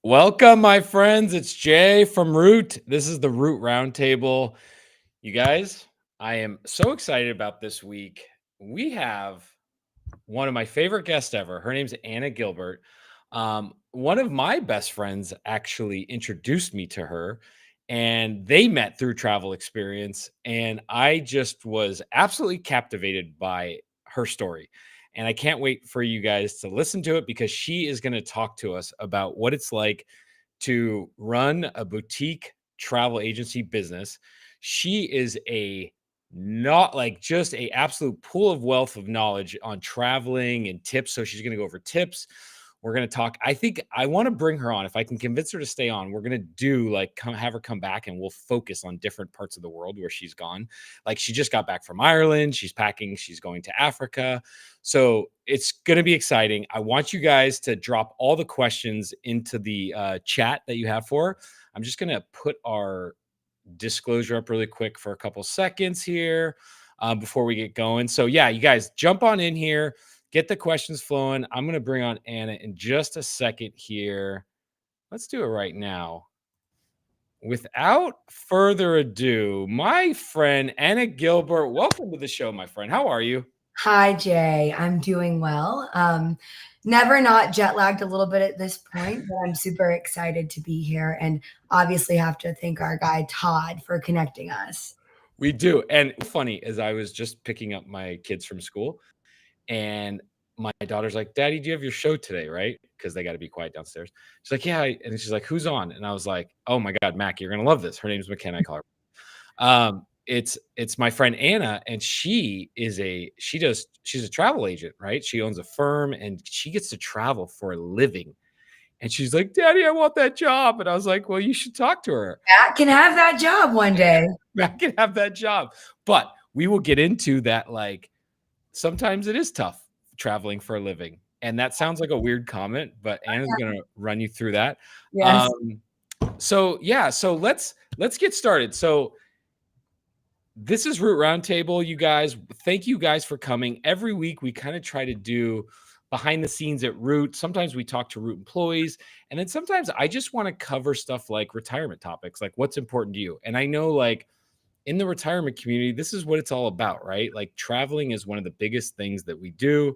Welcome, my friends. It's Jay from Root. This is the Root Roundtable. You guys, I am so excited about this week. We have one of my favorite guests ever. Her name's Anna Gilbert. One of my best friends actually introduced me to her, and they met through travel experience. And I just was absolutely captivated by her story. And I can't wait for you guys to listen to it because she is going to talk to us about what it's like to run a boutique travel agency business. She is a not like just a absolute pool of wealth of knowledge on traveling and tips. So she's going to go over tips. We're going to talk. I think I want to bring her on. If I can convince her to stay on, we're going to do have her come back and we'll focus on different parts of the world where she's gone. Like she just got back from Ireland. She's packing. She's going to Africa. So it's going to be exciting. I want you guys to drop all the questions into the chat that you have for her. I'm just going to put our disclosure up really quick for a couple seconds here before we get going. So yeah, you guys jump on in here, get the questions flowing. I'm going to bring on Anna in just a second here. Let's do it right now. Without further ado, my friend Anna Gilbert, welcome to the show, my friend. How are you? Hi, Jay. I'm doing well. Never not jet lagged a little bit at this point, but I'm super excited to be here and obviously have to thank our guy Todd for connecting us. We do. And funny, as I was just picking up my kids from school, and my daughter's like, "Daddy, do you have your show today?" Right? Because they got to be quiet downstairs. She's like, "Yeah." And she's like, "Who's on?" And I was like, "Oh my God, Mac, you're gonna love this." Her name's McKenna. I call her. It's my friend Anna, and she's a travel agent, right? She owns a firm and she gets to travel for a living. And she's like, "Daddy, I want that job." And I was like, "Well, you should talk to her. Matt can have that job one day. Matt can have that job." But we will get into that. Like, sometimes it is tough traveling for a living. And that sounds like a weird comment, but Anna's going to run you through that. Yes. So let's get started. So this is Root Roundtable, you guys. Thank you guys for coming. Every week we kind of try to do behind the scenes at Root. Sometimes we talk to Root employees, and then sometimes I just want to cover stuff like retirement topics, like what's important to you. And I know like in the retirement community, this is what it's all about, right? Like traveling is one of the biggest things that we do.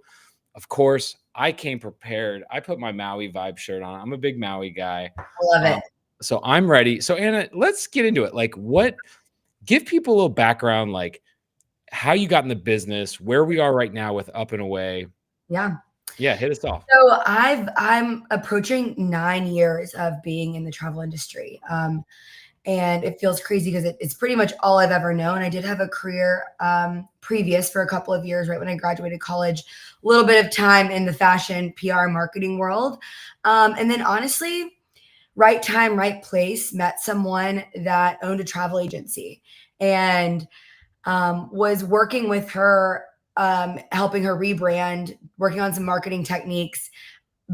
Of course, I came prepared. I put my Maui vibe shirt on. I'm a big Maui guy. I love it. So I'm ready. So Anna, let's get into it. Like give people a little background, like how you got in the business, where we are right now with Upannaway. Yeah. Yeah, hit us off. So I'm approaching 9 years of being in the travel industry. And it feels crazy because it's pretty much all I've ever known. I did have a career previous for a couple of years, right when I graduated college, a little bit of time in the fashion, PR, marketing world. And then honestly, right time, right place, met someone that owned a travel agency and was working with her, helping her rebrand, working on some marketing techniques,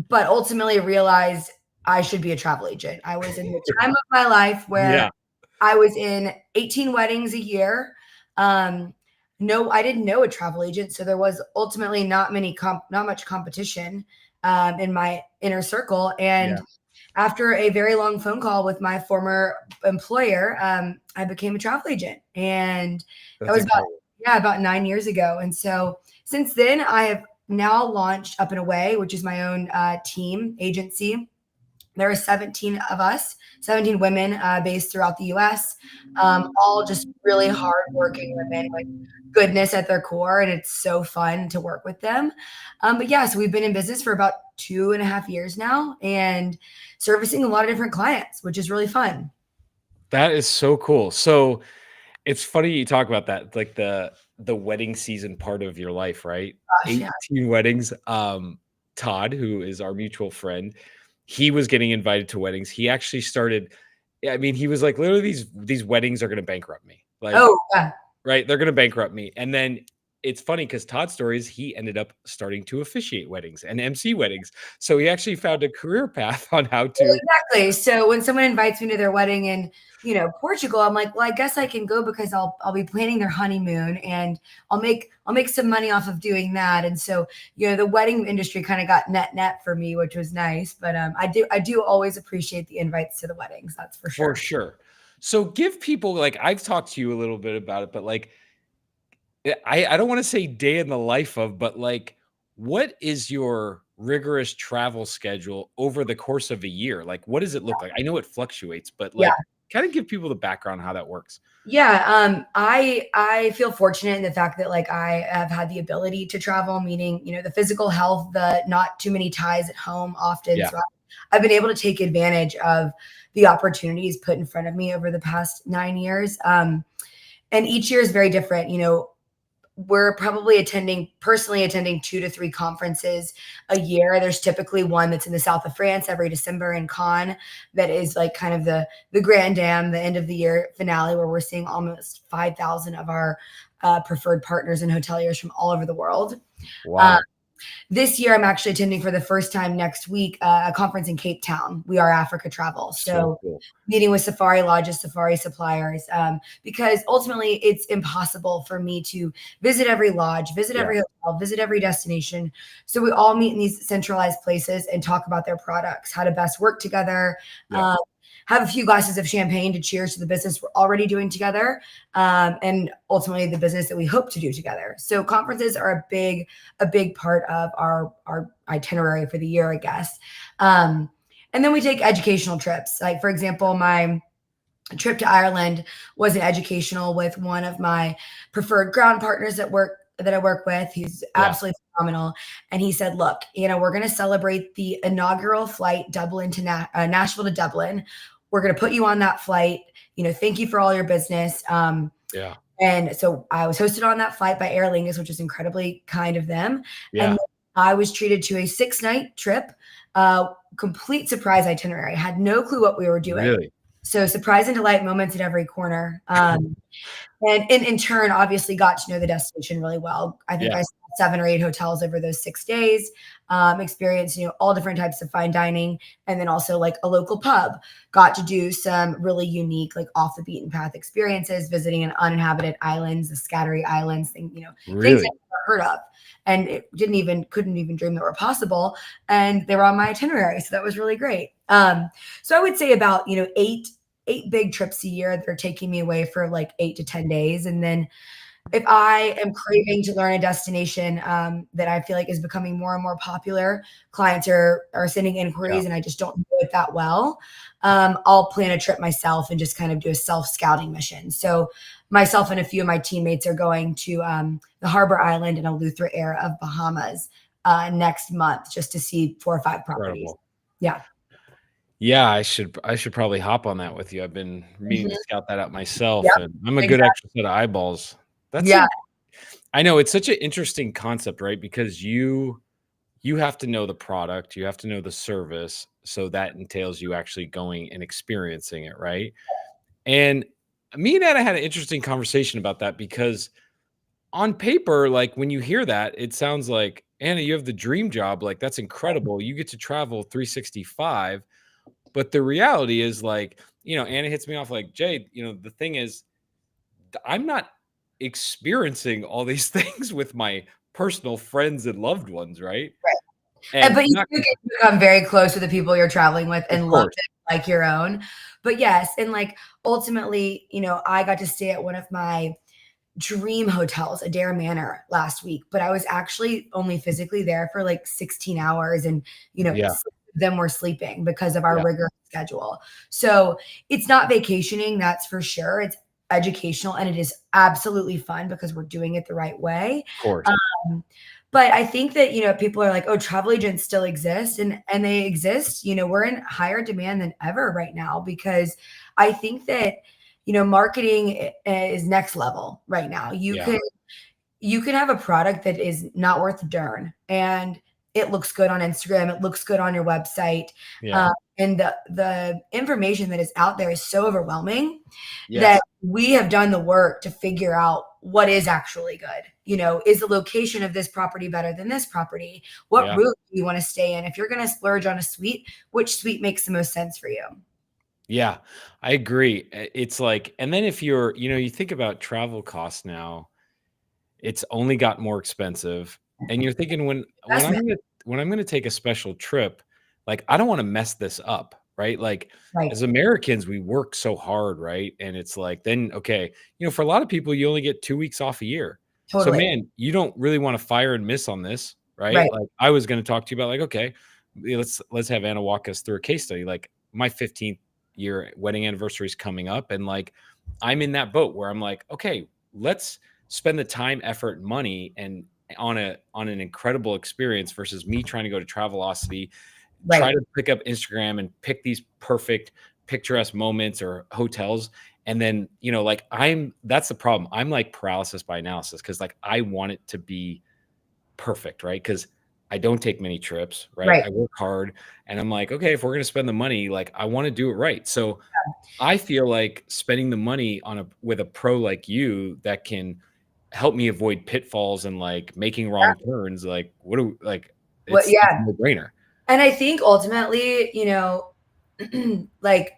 but ultimately realized I should be a travel agent. I was in the time of my life where I was in 18 weddings a year. No, I didn't know a travel agent. So there was ultimately not much competition in my inner circle. And after a very long phone call with my former employer, I became a travel agent. And that was about 9 years ago. And so since then, I have now launched Upannaway, which is my own team agency. There are 17 of us, 17 women based throughout the U.S., all just really hardworking women with goodness at their core. And it's so fun to work with them. But yeah, so we've been in business for about 2.5 years now and servicing a lot of different clients, which is really fun. That is so cool. So it's funny you talk about that, like the wedding season part of your life, right? Gosh, 18 weddings. Todd, who is our mutual friend, he was getting invited to weddings. He actually started, I mean, he was like, literally these weddings are going to bankrupt me. Like, oh, yeah. Right. They're going to bankrupt me. And then it's funny because Todd's story is he ended up starting to officiate weddings and MC weddings. So he actually found a career path on how Well, to. exactly. So when someone invites me to their wedding in, Portugal, I'm like, well, I guess I can go because I'll be planning their honeymoon and I'll make some money off of doing that. And so, the wedding industry kind of got net for me, which was nice. But I do always appreciate the invites to the weddings. That's for For sure. sure. So give people, like, I've talked to you a little bit about it, but like, I don't want to say day in the life of, but like, what is your rigorous travel schedule over the course of a year? Like, what does it look like? I know it fluctuates, but Yeah. like, kind of give people the background on how that works. Yeah, I feel fortunate in the fact that like I have had the ability to travel, meaning the physical health, the not too many ties at home often. Yeah. So I've been able to take advantage of the opportunities put in front of me over the past 9 years. And each year is very different. We're probably personally attending 2 to 3 conferences a year. There's typically one that's in the south of France every December in Cannes that is like kind of the grand dam, the end of the year finale, where we're seeing almost 5,000 of our preferred partners and hoteliers from all over the world. Wow. This year, I'm actually attending for the first time next week a conference in Cape Town. We are Africa Travel. So So cool. meeting with safari lodges, safari suppliers, because ultimately it's impossible for me to visit every lodge, visit Yeah. every hotel, visit every destination. So we all meet in these centralized places and talk about their products, how to best work together, Yeah. have a few glasses of champagne to cheers to the business we're already doing together, and ultimately the business that we hope to do together. So conferences are a big part of our itinerary for the year, I guess. And then we take educational trips. Like, for example, my trip to Ireland was an educational with one of my preferred ground partners that I work with. He's Yeah. absolutely phenomenal. And he said, look, we're going to celebrate the inaugural flight Dublin to Nashville to Dublin. We're going to put you on that flight. Thank you for all your business. Yeah. And so I was hosted on that flight by Aer Lingus, which was incredibly kind of them. Yeah. And I was treated to a 6-night trip, complete surprise itinerary. I had no clue what we were doing. Really? So surprise and delight moments at every corner. And in turn, obviously got to know the destination really well. I think I saw 7 or 8 hotels over those 6 days, experienced, all different types of fine dining, and then also like a local pub. Got to do some really unique, like off the beaten path experiences, visiting an uninhabited islands, the Scattery Islands, things Really? I've never heard of. And it couldn't even dream that were possible. And they were on my itinerary. So that was really great. So I would say about, 8 big trips a year that are taking me away for like 8 to 10 days. And then if I am craving to learn a destination that I feel like is becoming more and more popular, clients are sending inquiries and I just don't know it that well, I'll plan a trip myself and just kind of do a self-scouting mission. So myself and a few of my teammates are going to the Harbor Island and Eleuthera Air of Bahamas next month just to see 4 or 5 properties. Incredible. Yeah. Yeah, I should probably hop on that with you. I've been meaning to scout that out myself, Yep, and I'm a good exactly. extra set of eyeballs. Yeah. I know it's such an interesting concept, right? Because you have to know the product, you have to know the service, so that entails you actually going and experiencing it, right? And me and Anna had an interesting conversation about that because on paper, like when you hear that, it sounds like Anna, you have the dream job. Like that's incredible. You get to travel 365. But the reality is like, Anna hits me off like, Jay, the thing is, I'm not experiencing all these things with my personal friends and loved ones, right? And And but you not, do get to become very close with the people you're traveling with of and love course, it like your own. But yes, and like ultimately, I got to stay at one of my dream hotels, Adair Manor, last week, but I was actually only physically there for like 16 hours and, yeah, 6 of them were sleeping because of our yeah, rigorous schedule. So it's not vacationing, that's for sure. It's educational and it is absolutely fun because we're doing it the right way. of course, Um, but I think that, people are like, oh, travel agents still exist and they exist. We're in higher demand than ever right now because I think that, marketing is next level right now. yeah, You can have a product that is not worth a darn and it looks good on Instagram. It looks good on your website. yeah, And the information that is out there is so overwhelming yes, that we have done the work to figure out what is actually good. is the location of this property better than this property? What Yeah. room do you want to stay in? If you're going to splurge on a suite, which suite makes the most sense for you? Yeah, I agree. It's like, and then if you're, you think about travel costs now, it's only got more expensive. And you're thinking when I'm Investment. gonna when I'm gonna take a special trip, like I don't want to mess this up, right? Like Right. as Americans, we work so hard, right? And it's like then okay, for a lot of people, you only get 2 weeks off a year. So Totally. man, you don't really want to fire and miss on this, right? Right. Like I was gonna talk to you about like, okay, let's have Anna walk us through a case study. Like my 15th year wedding anniversary is coming up, and like I'm in that boat where I'm like, okay, let's spend the time, effort, money, and on an incredible experience versus me trying to go to Travelocity, try Right. to pick up Instagram and pick these perfect picturesque moments or hotels. And then, like that's the problem. I'm like paralysis by analysis because like I want it to be perfect, right? Because I don't take many trips, right? Right. I work hard and I'm like, okay, if we're going to spend the money, like I want to do it right. So I feel like spending the money with a pro like you that can help me avoid pitfalls and like making Yeah. wrong turns, like What? it's a Yeah. no-brainer. And I think ultimately, like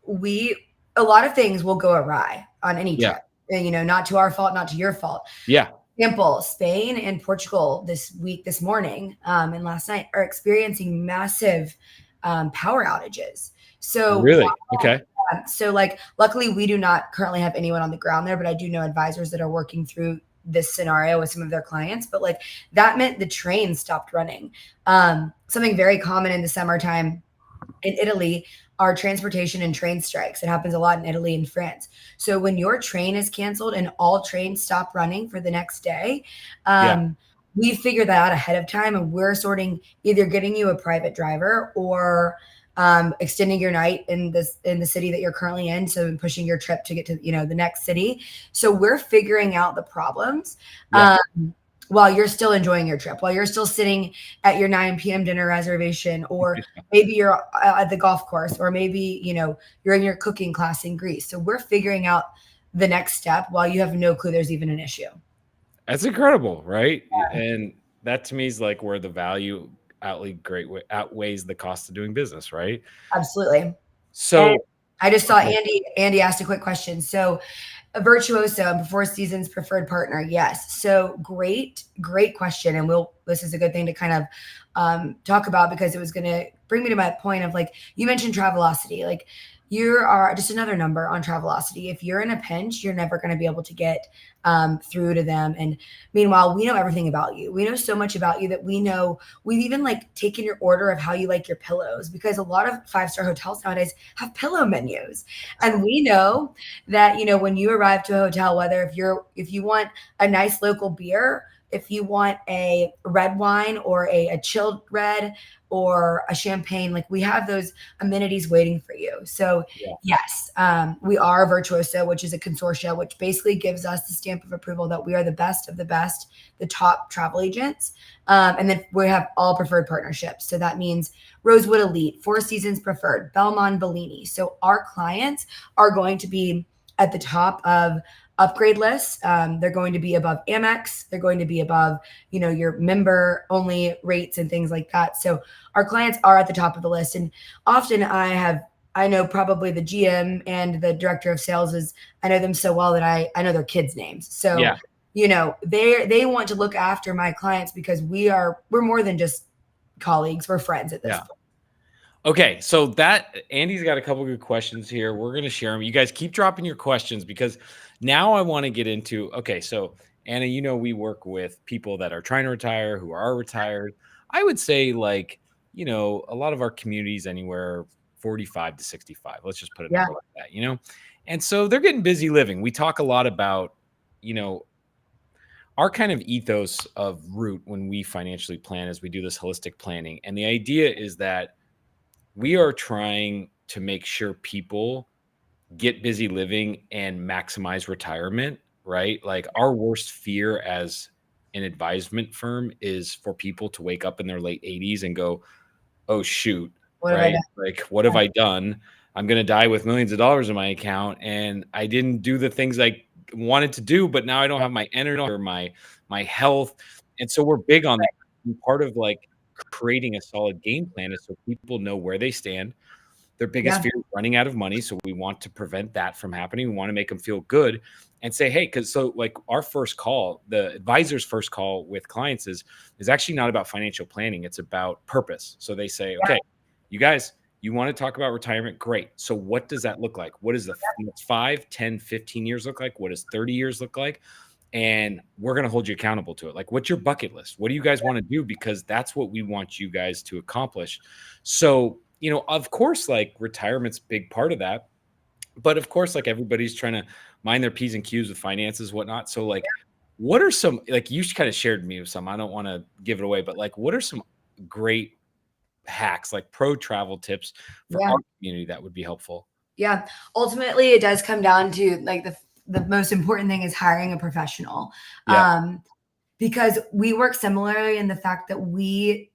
we, a lot of things will go awry on any Yeah. trip, and, not to our fault, not to your fault. Yeah. Example, Spain and Portugal this morning, and last night are experiencing massive power outages. So, Really? Okay. like, luckily, we do not currently have anyone on the ground there, but I do know advisors that are working through this scenario with some of their clients. But like that meant the train stopped running. Something very common in the summertime in Italy are transportation and train strikes. It happens a lot in Italy and France. So when your train is canceled and all trains stop running for the next day, Yeah. we figure that out ahead of time, and we're sorting either getting you a private driver or extending your night in the city that you're currently in, so pushing your trip to get to the next city. So we're figuring out the problems. Yeah. While you're still enjoying your trip, while you're still sitting at your 9 p.m. dinner reservation, or maybe you're at the golf course, or maybe, you're in your cooking class in Greece. So we're figuring out the next step while you have no clue there's even an issue. That's incredible, right? And that to me is like where the value outweighs the cost of doing business, right? Absolutely. And So I just saw okay. Andy asked a quick question. So a virtuoso and before season's preferred partner. Yes. So great question. And this is a good thing to kind of talk about, because it was going to bring me to my point of, like, you mentioned Travelocity. Like, you are just another number on Travelocity. If you're in a pinch, you're never going to be able to get through to them. And meanwhile, we know everything about you. We know so much about you that we've even like taken your order of how you like your pillows, because a lot of 5-star hotels nowadays have pillow menus. And we know that, when you arrive to a hotel, whether if you want a nice local beer, if you want a red wine or a chilled red or a champagne, like, we have those amenities waiting for you. So Yeah. yes, we are Virtuoso, which is a consortia, which basically gives us the stamp of approval that we are the best of the best, the top travel agents. And then we have all preferred partnerships. So that means Rosewood Elite, Four Seasons Preferred, Belmont Bellini. So our clients are going to be at the top of upgrade lists. They're going to be above Amex. They're going to be above, your member only rates and things like that. So our clients are at the top of the list. And often I know probably the GM and the director of sales I know them so well that I know their kids' names. So, Yeah. they want to look after my clients because we're more than just colleagues. We're friends at this point. Okay, so that Andy's got a couple good questions here. We're going to share them. You guys keep dropping your questions, because now I want to get into, okay, so Anna, we work with people that are trying to retire, who are retired. I would say, like, a lot of our communities anywhere 45 to 65. Let's just put a Yeah. number like that. And so they're getting busy living. We talk a lot about, our kind of ethos of Root when we financially plan is we do this holistic planning. And the idea is that we are trying to make sure people get busy living and maximize retirement, right? Like, our worst fear as an advisement firm is for people to wake up in their late 80s and go, oh, shoot, What have I right? done? Like, what have I done? I'm going to die with millions of dollars in my account, and I didn't do the things I wanted to do, but now I don't have my energy or my my health. And so we're big on that. And part of like creating a solid game plan is so people know where they stand. Their biggest Yeah. fear is running out of money. So we want to prevent that from happening. We want to make them feel good and say, hey, because so like our first call, the advisor's first call with clients is actually not about financial planning. It's about purpose. So they say, okay, you guys, you want to talk about retirement? Great. So what does that look like? What does the next 5, 10, 15 years look like? What does 30 years look like? And we're going to hold you accountable to it. Like, what's your bucket list? What do you guys want to do? Because that's what we want you guys to accomplish. So, you know, of course, like retirement's a big part of that. But of course, like everybody's trying to mind their P's and Q's with finances, whatnot. So like, what are some, like you kind of shared me with some, I don't want to give it away, but like, what are some great hacks, like pro travel tips for our community that would be helpful? Yeah. Ultimately, it does come down to like the most important thing is hiring a professional. Because we work similarly in the fact that we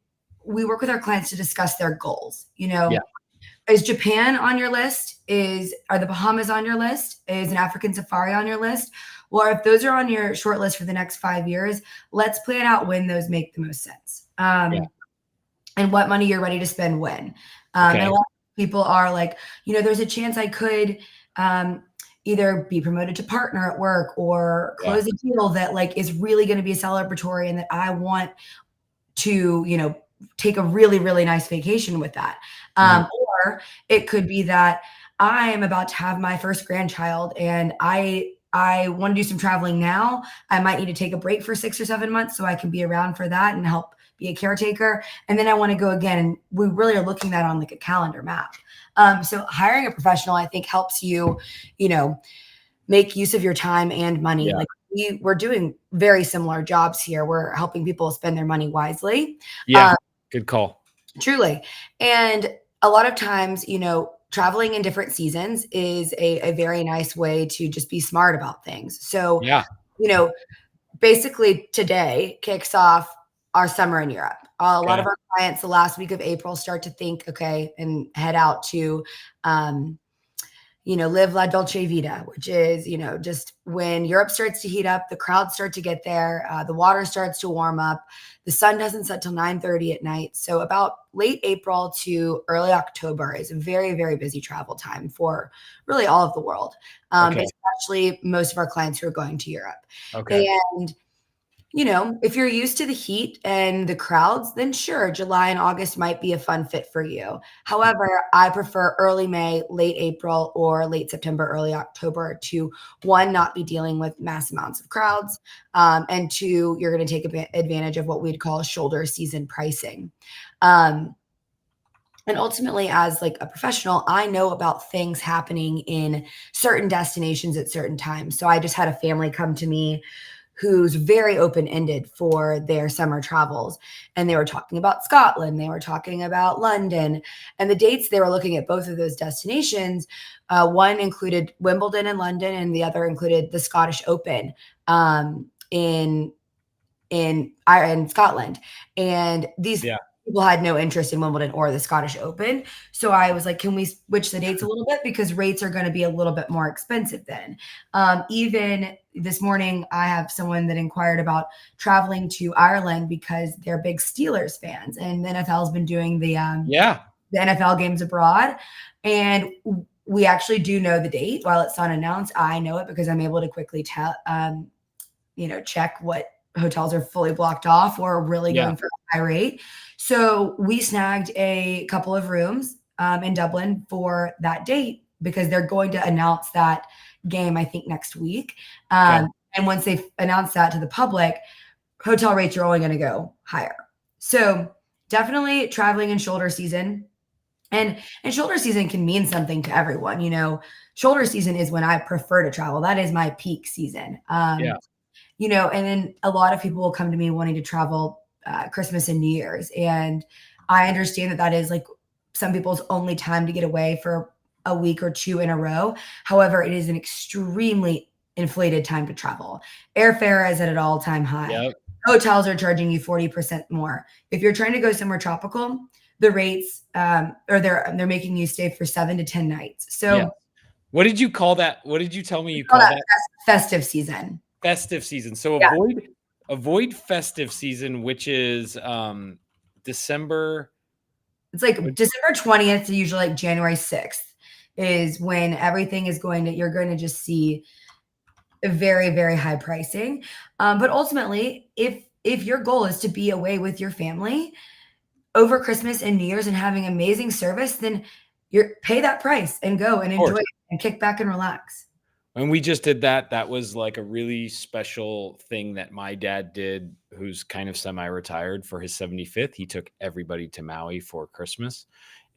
work with our clients to discuss their goals. You know, is Japan on your list? Are the Bahamas on your list? Is an African safari on your list? Well, if those are on your short list for the next 5 years, let's plan out when those make the most sense. And what money you're ready to spend when. And a lot of people are like, you know, there's a chance I could either be promoted to partner at work or close a deal that like is really going to be celebratory and that I want to, you know, take a really, really nice vacation with that. Or it could be that I am about to have my first grandchild and I want to do some traveling now. I might need to take a break for 6 or 7 months so I can be around for that and help be a caretaker. And then I want to go again. And we really are looking at on like a calendar map. So hiring a professional, I think helps you, you know, make use of your time and money. Like we're doing very similar jobs here. We're helping people spend their money wisely. Good call. Truly. And a lot of times, you know, traveling in different seasons is a very nice way to just be smart about things. So, you know, basically today kicks off our summer in Europe. A lot of our clients the last week of April start to think, okay, and head out to, you know, live La Dolce Vita, which is, you know, just when Europe starts to heat up, the crowds start to get there, the water starts to warm up, the sun doesn't set till 9:30 at night. So about late April to early October is a very, very busy travel time for really all of the world, but especially most of our clients who are going to Europe. And you know, if you're used to the heat and the crowds, then sure, July and August might be a fun fit for you. However, I prefer early May, late April, or late September, early October to one, not be dealing with mass amounts of crowds, and two, you're going to take advantage of what we'd call shoulder season pricing. And ultimately, as like a professional, I know about things happening in certain destinations at certain times. So I just had a family come to me who's very open-ended for their summer travels. And they were talking about Scotland, they were talking about London, and the dates they were looking at both of those destinations. One included Wimbledon in London, and the other included the Scottish Open in Scotland. And these people had no interest in Wimbledon or the Scottish Open. So I was like, can we switch the dates a little bit? Because rates are going to be a little bit more expensive then. Even this morning, I have someone that inquired about traveling to Ireland because they're big Steelers fans. And the NFL has been doing the NFL games abroad. And we actually do know the date. While it's not announced, I know it because I'm able to quickly tell, you know, check what hotels are fully blocked off or really going for a high rate. So we snagged a couple of rooms in Dublin for that date because they're going to announce that game, I think, next week. And once they've announced that to the public, hotel rates are only going to go higher. So definitely traveling in shoulder season. And shoulder season can mean something to everyone. You know, shoulder season is when I prefer to travel. That is my peak season. You know, and then a lot of people will come to me wanting to travel Christmas and New Year's. And I understand that that is like some people's only time to get away for a week or two in a row. However, it is an extremely inflated time to travel. Airfare is at an all-time high. Hotels are charging you 40% more. If you're trying to go somewhere tropical, the rates or they're making you stay for 7 to 10 nights. So what did you call that? What did you tell me you call that? Festive season. Festive season. So avoid festive season, which is December. It's like December 20th to usually like January 6th is when everything is you're going to just see a very, very high pricing. But ultimately, if your goal is to be away with your family over Christmas and New Year's and having amazing service, then pay that price and go and enjoy it and kick back and relax. When we just did that, that was like a really special thing that my dad did, who's kind of semi-retired, for his 75th. He took everybody to Maui for Christmas,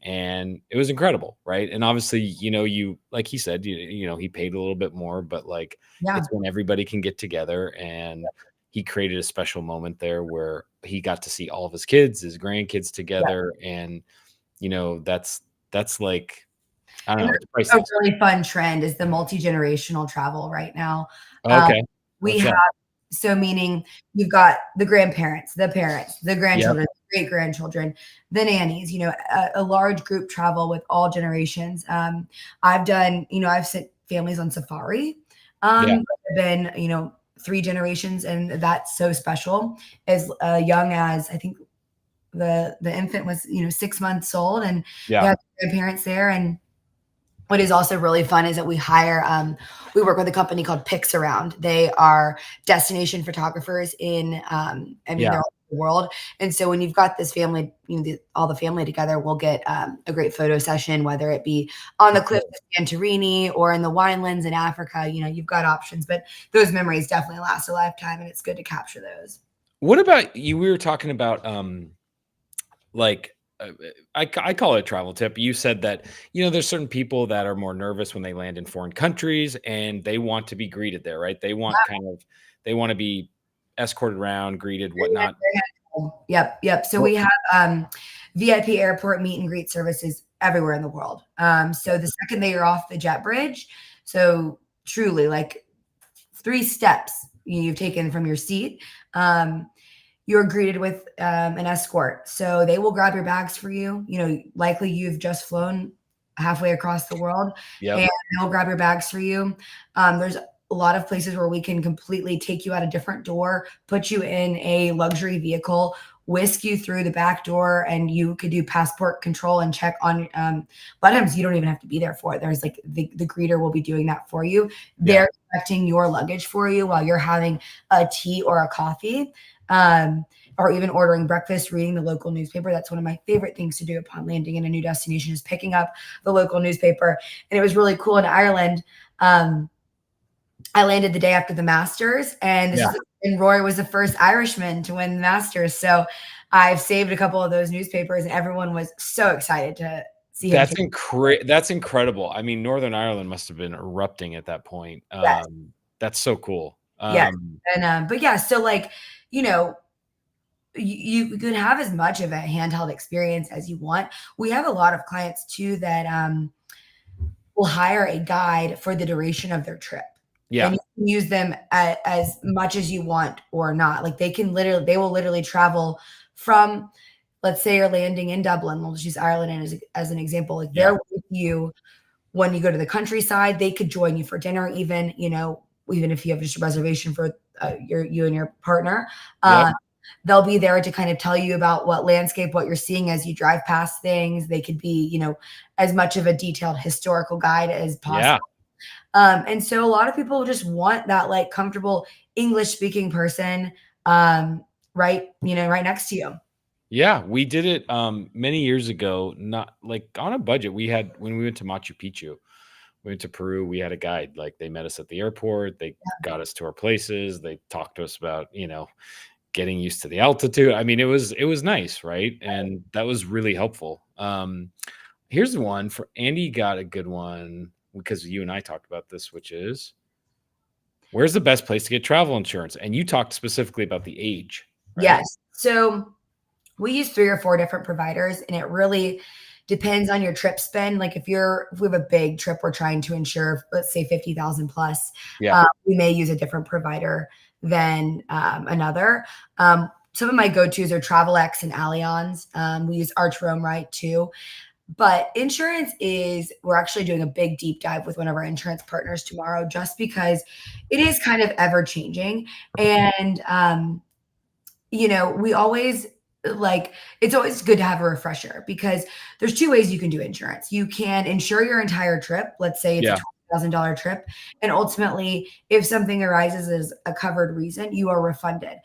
and it was incredible, right? And obviously, you like he said, he paid a little bit more, but like Yeah. it's when everybody can get together, and he created a special moment there where he got to see all of his kids, his grandkids together, and that's like, I don't know, it's A priceless. really fun trend is the multi-generational travel right now. Okay. We What's have that? so meaning you've got the grandparents, the parents, the Yep. grandchildren, great grandchildren, the nannies, a large group travel with all generations. I've sent families on safari. Yeah. Been, 3 generations, and that's so special. As young as I think the infant was, 6 months old, and they Yeah. had grandparents there. And what is also really fun is that we work with a company called Pix Around. They are destination photographers they're all over the world. And so when you've got this family, all the family together, we'll get a great photo session, whether it be on the cliffs of Santorini or in the winelands in Africa. You've got options, but those memories definitely last a lifetime, and it's good to capture those. What about you? We were talking about like I call it a travel tip. You said that there's certain people that are more nervous when they land in foreign countries, and they want to be greeted there, right? They want to be escorted around, greeted, whatnot. Yep. So we have VIP airport meet and greet services everywhere in the world. So the second that you're off the jet bridge, so truly like 3 steps you've taken from your seat, you're greeted with an escort. So they will grab your bags for you. Likely you've just flown halfway across the world, Yep. and they'll grab your bags for you. There's a lot of places where we can completely take you out a different door, put you in a luxury vehicle, whisk you through the back door, and you could do passport control and check on. A lot of times you don't even have to be there for it. There's like the greeter will be doing that for you. They're collecting your luggage for you while you're having a tea or a coffee. Or even ordering breakfast, reading the local newspaper. That's one of my favorite things to do upon landing in a new destination, is picking up the local newspaper. And it was really cool in Ireland. I landed the day after the Masters, and Rory was the first Irishman to win the Masters. So I've saved a couple of those newspapers, and everyone was so excited to see him. That's incredible. I mean, Northern Ireland must have been erupting at that point. Yes. That's so cool. Yes. And but yeah, so like, you can have as much of a handheld experience as you want. We have a lot of clients too that will hire a guide for the duration of their trip. Yeah. And you can use them as much as you want or not. Like they will literally travel from, let's say you're landing in Dublin. We'll just use Ireland as an example. Like they're with you when you go to the countryside. They could join you for dinner, even if you have just a reservation for you and your partner. They'll be there to kind of tell you about what you're seeing as you drive past things. They could be, as much of a detailed historical guide as possible. And so a lot of people just want that like comfortable English speaking person, right next to you. Yeah, we did it many years ago, not like on a budget. When we went to Machu Picchu, we went to Peru, we had a guide. Like they met us at the airport, they got us to our places, they talked to us about, getting used to the altitude. I mean, it was nice, right? And that was really helpful. Here's the one for Andy, got a good one because you and I talked about this, which is, where's the best place to get travel insurance? And you talked specifically about the age. Right? Yes. So we use 3 or 4 different providers, and it really depends on your trip spend. Like if we have a big trip we're trying to insure, let's say 50,000 plus, we may use a different provider than another. Some of my go-tos are TravelX and Allianz. We use Arch Rome Right too. But insurance we're actually doing a big deep dive with one of our insurance partners tomorrow, just because it is kind of ever changing. And, we always it's always good to have a refresher, because there's two ways you can do insurance. You can insure your entire trip. Let's say it's a Yeah. $20,000 trip. And ultimately, if something arises as a covered reason, you are refunded.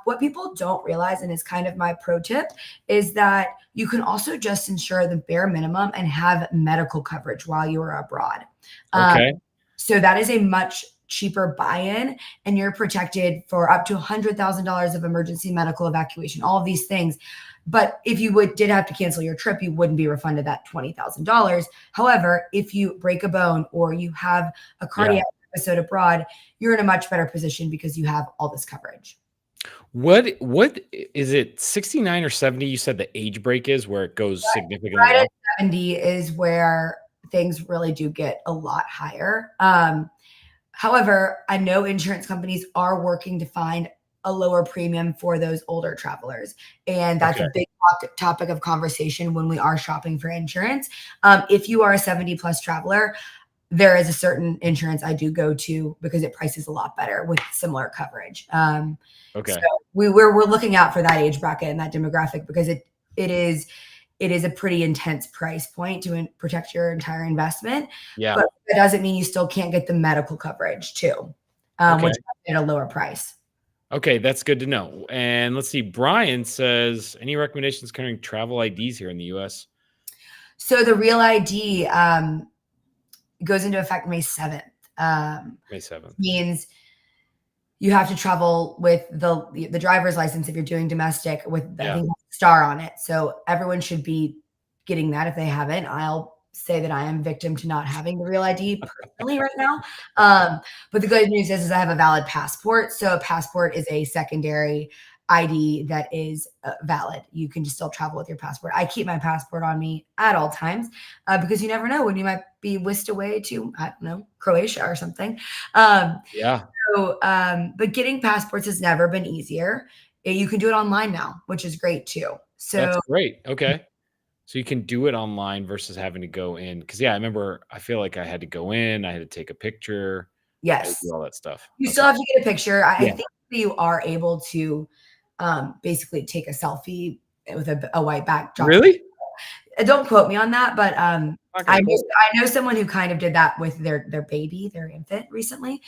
What people don't realize, and is kind of my pro tip, is that you can also just insure the bare minimum and have medical coverage while you are abroad. Okay. So that is a much cheaper buy-in, and you're protected for up to $100,000 of emergency medical evacuation, all of these things. But if you did have to cancel your trip, you wouldn't be refunded that $20,000. However, if you break a bone or you have a cardiac episode abroad, you're in a much better position because you have all this coverage. What is it, 69 or 70? You said the age break is where it goes significantly Right up? at 70 is where things really do get a lot higher. However, I know insurance companies are working to find a lower premium for those older travelers. And that's a big topic of conversation when we are shopping for insurance. If you are a 70 plus traveler, there is a certain insurance I do go to because it prices a lot better with similar coverage. So we're looking out for that age bracket and that demographic, because it is a pretty intense price point to protect your entire investment. Yeah. But that doesn't mean you still can't get the medical coverage too, which is at a lower price. Okay, that's good to know. And let's see, Brian says, any recommendations covering travel IDs here in the US? So the Real ID goes into effect May 7th. May 7th. Means you have to travel with the driver's license if you're doing domestic with I think a star on it. So everyone should be getting that if they haven't. I'll say that I am victim to not having the Real ID personally right now. But the good news is I have a valid passport. So a passport is a secondary ID that is valid. You can just still travel with your passport. I keep my passport on me at all times because you never know when you might be whisked away to, I don't know, Croatia or something. So, but getting passports has never been easier. You can do it online now, which is great too. So that's great. Okay. So you can do it online versus having to go in. Cause I remember, I feel like I had to go in, I had to take a picture. Yes. Do all that stuff. You still have to get a picture. I think you are able to basically take a selfie with a white backdrop. Really? Don't quote me on that, but I know someone who kind of did that with their baby, their infant recently.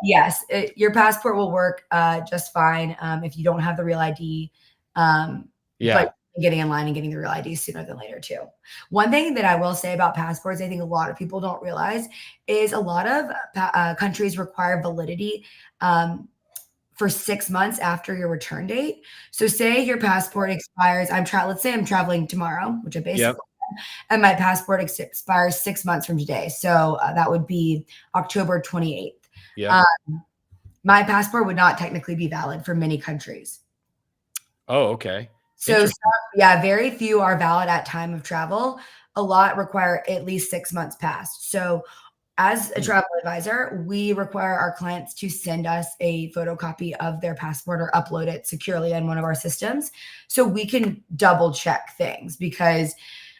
Yes, your passport will work just fine if you don't have the Real ID. But getting in line and getting the Real ID sooner than later too. One thing that I will say about passports, I think a lot of people don't realize, is a lot of countries require validity for 6 months after your return date. So say your passport expires, let's say I'm traveling tomorrow, which I basically am, and my passport expires 6 months from today. So that would be October 28th. My passport would not technically be valid for many countries. Oh, okay. So very few are valid at time of travel. A lot require at least 6 months past. So as a travel advisor, we require our clients to send us a photocopy of their passport or upload it securely on one of our systems so we can double check things. Because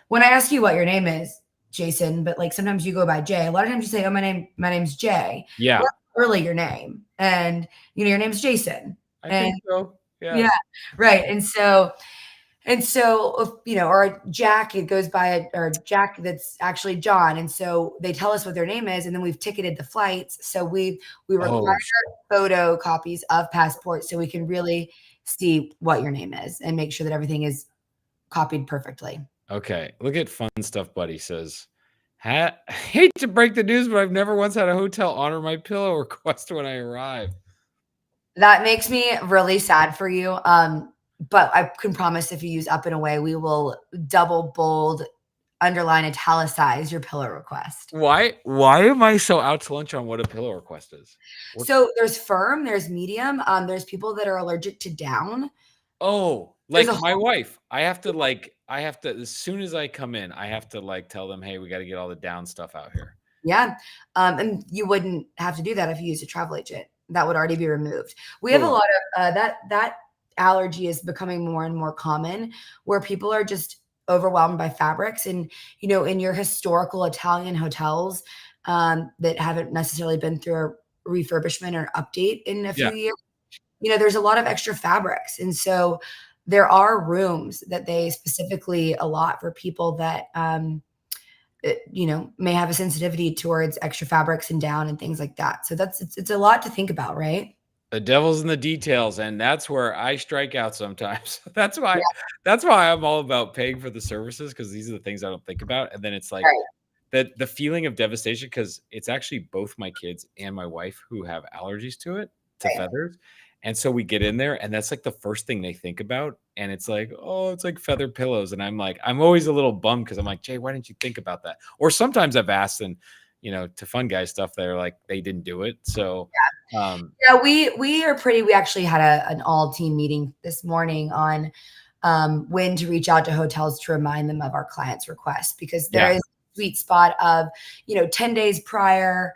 when I ask you what your name is, Jason, but like sometimes you go by Jay, a lot of times you say, oh, my name's Jay. Yeah. Well, that's really your name. And your name's Jason. I think so. Yeah. Right. And so, or Jack, it goes by or Jack, that's actually John. And so they tell us what their name is, and then we've ticketed the flights. So we require photo copies of passports so we can really see what your name is and make sure that everything is copied perfectly. Okay. Look at Fun Stuff Buddy says, hate to break the news, but I've never once had a hotel honor my pillow request when I arrive. That makes me really sad for you. But I can promise if you use Upannaway, we will double, bold, underline, italicize your pillow request. Why am I so out to lunch on what a pillow request is? So there's firm, there's medium, there's people that are allergic to down. Oh, like my wife. I have to, as soon as I come in, I have to tell them, hey, we got to get all the down stuff out here. Yeah. And you wouldn't have to do that if you use a travel agent. That would already be removed. We have a lot of that allergy is becoming more and more common, where people are just overwhelmed by fabrics. And, in your historical Italian hotels that haven't necessarily been through a refurbishment or update in a Yeah. few years, there's a lot of extra fabrics. And so there are rooms that they specifically allot for people that, may have a sensitivity towards extra fabrics and down and things like that. So it's a lot to think about, right? The devil's in the details, and that's where I strike out sometimes. That's Yeah, why that's why I'm all about paying for the services, because these are the things I don't think about. And then it's like right, the feeling of devastation, because it's actually both my kids and my wife who have allergies to it, to right. feathers. And so we get in there, and that's like the first thing they think about. And it's like, oh, it's like feather pillows. And I'm like, I'm always a little bummed because I'm like, Jay, why didn't you think about that? Or sometimes I've asked, and to fun guy stuff, they're like, they didn't do it. So Yeah, we actually had an all team meeting this morning on when to reach out to hotels to remind them of our clients' requests, because there yeah, is a sweet spot of, 10 days prior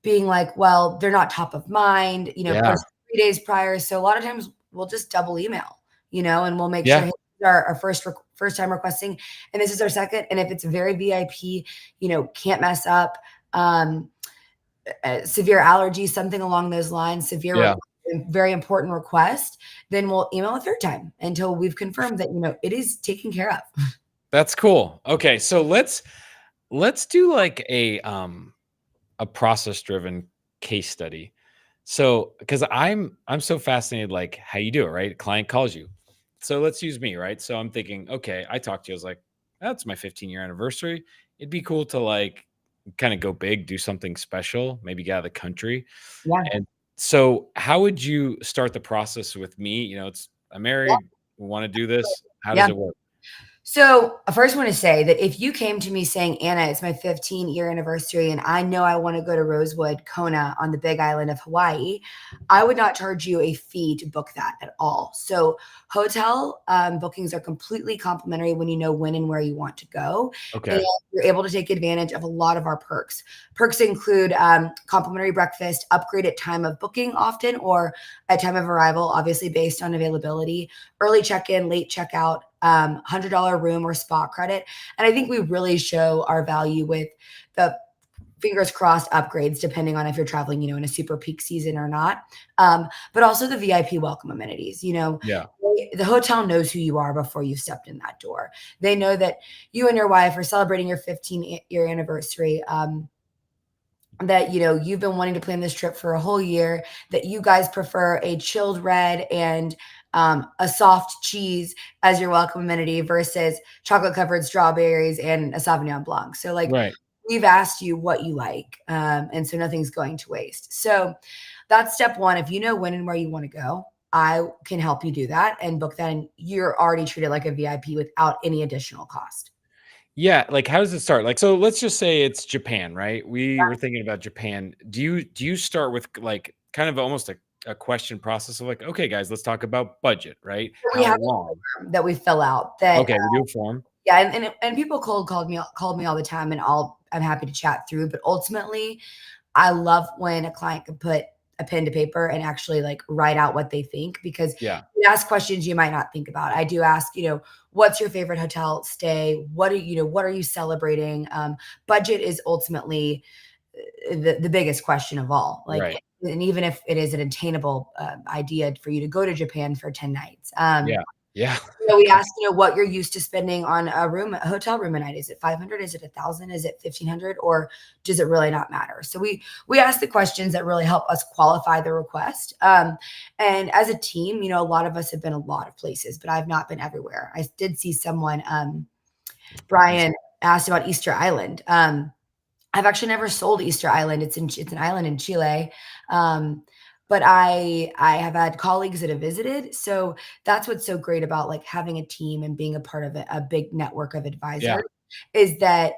being like, well, they're not top of mind, yeah, versus 3 days prior. So a lot of times we'll just double email, and we'll make sure, yeah, hey, this is our first time requesting, and this is our second. And if it's very VIP, can't mess up. Severe allergies, something along those lines, yeah. very important request, then we'll email a third time until we've confirmed that, it is taken care of. That's cool. Okay, so let's do like a process driven case study. So, because I'm so fascinated, like how you do it, right? Client calls you. So let's use me, right? So I'm thinking, okay, I talked to you. I was like, that's my 15-year anniversary. It'd be cool to like kind of go big, do something special, maybe get out of the country. Yeah. And so, how would you start the process with me? I'm married, we want to do this. How does Yeah. it work? So I first want to say that if you came to me saying, Anna, it's my 15-year anniversary, and I know I want to go to Rosewood, Kona on the Big Island of Hawaii, I would not charge you a fee to book that at all. So hotel bookings are completely complimentary when you know when and where you want to go. And Okay. you're able to take advantage of a lot of our perks. Perks include complimentary breakfast, upgraded time of booking often, or at time of arrival, obviously based on availability, early check-in, late checkout, $100 room or spa credit. And I think we really show our value with the fingers crossed upgrades, depending on if you're traveling, in a super peak season or not. But also the VIP welcome amenities. Yeah. The hotel knows who you are before you stepped in that door. They know that you and your wife are celebrating your 15-year anniversary. That you've been wanting to plan this trip for a whole year, that you guys prefer a chilled red and a soft cheese as your welcome amenity versus chocolate covered strawberries and a Sauvignon Blanc. So like, Right. we've asked you what you like, and so nothing's going to waste. So that's step one. If you know when and where you want to go, I can help you do that and book that, and you're already treated like a VIP without any additional cost. Yeah, like how does it start? Like, so let's just say it's Japan, right? We were thinking about Japan. Do you start with like kind of almost a question process of like, okay, guys, let's talk about budget, right? We How have long? a form that we fill out that, Okay, we do a form. yeah, and people called me all the time, and I'm happy to chat through. But ultimately, I love when a client can put a pen to paper and actually like write out what they think, because Yeah, you ask questions you might not think about. I do ask, what's your favorite hotel stay? What are you celebrating? Budget is ultimately the biggest question of all. Like, right. and even if it is an attainable idea for you to go to Japan for 10 nights. Yeah. Yeah. We ask, what you're used to spending on a hotel room a night. Is it 500? Is it 1,000? Is it 1,500? Or does it really not matter? So we ask the questions that really help us qualify the request. And as a team, a lot of us have been a lot of places, but I've not been everywhere. I did see someone, Brian asked about Easter Island. I've actually never sold Easter Island. It's an island in Chile. But I have had colleagues that have visited. So that's what's so great about like having a team and being a part of a big network of Yeah. advisors, is that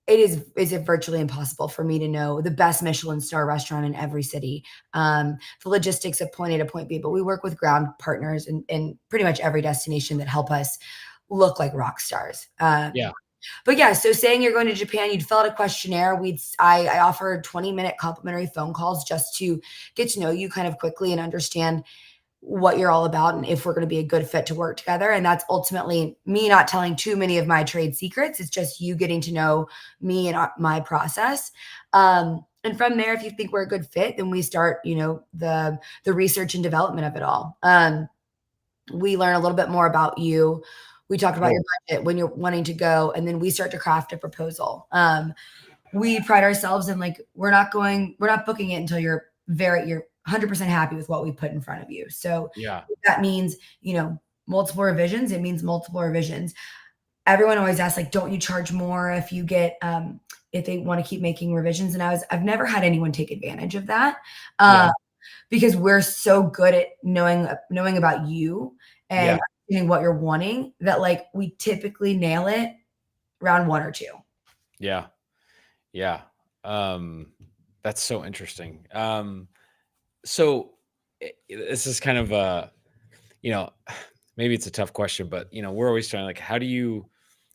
it virtually impossible for me to know the best Michelin star restaurant in every city, the logistics of point A to point B. But we work with ground partners in pretty much every destination that help us look like rock stars. Yeah. But yeah, so saying you're going to Japan, you'd fill out a questionnaire. I offer 20-minute complimentary phone calls just to get to know you kind of quickly and understand what you're all about and if we're going to be a good fit to work together. And that's ultimately me not telling too many of my trade secrets. It's just you getting to know me and my process. And from there, if you think we're a good fit, then we start, the research and development of it all. We learn a little bit more about you. We talk about your budget, when you're wanting to go, and then we start to craft a proposal. We pride ourselves in we're not booking it until you're 100% happy with what we put in front of you. So Yeah. that means, multiple revisions. It means multiple revisions. Everyone always asks, don't you charge more if you get, if they want to keep making revisions? And I've never had anyone take advantage of that. Because we're so good at knowing about you and what you're wanting that we typically nail it round 1 or 2. Yeah. Yeah. That's so interesting. So this is kind of maybe it's a tough question, but we're always trying how do you,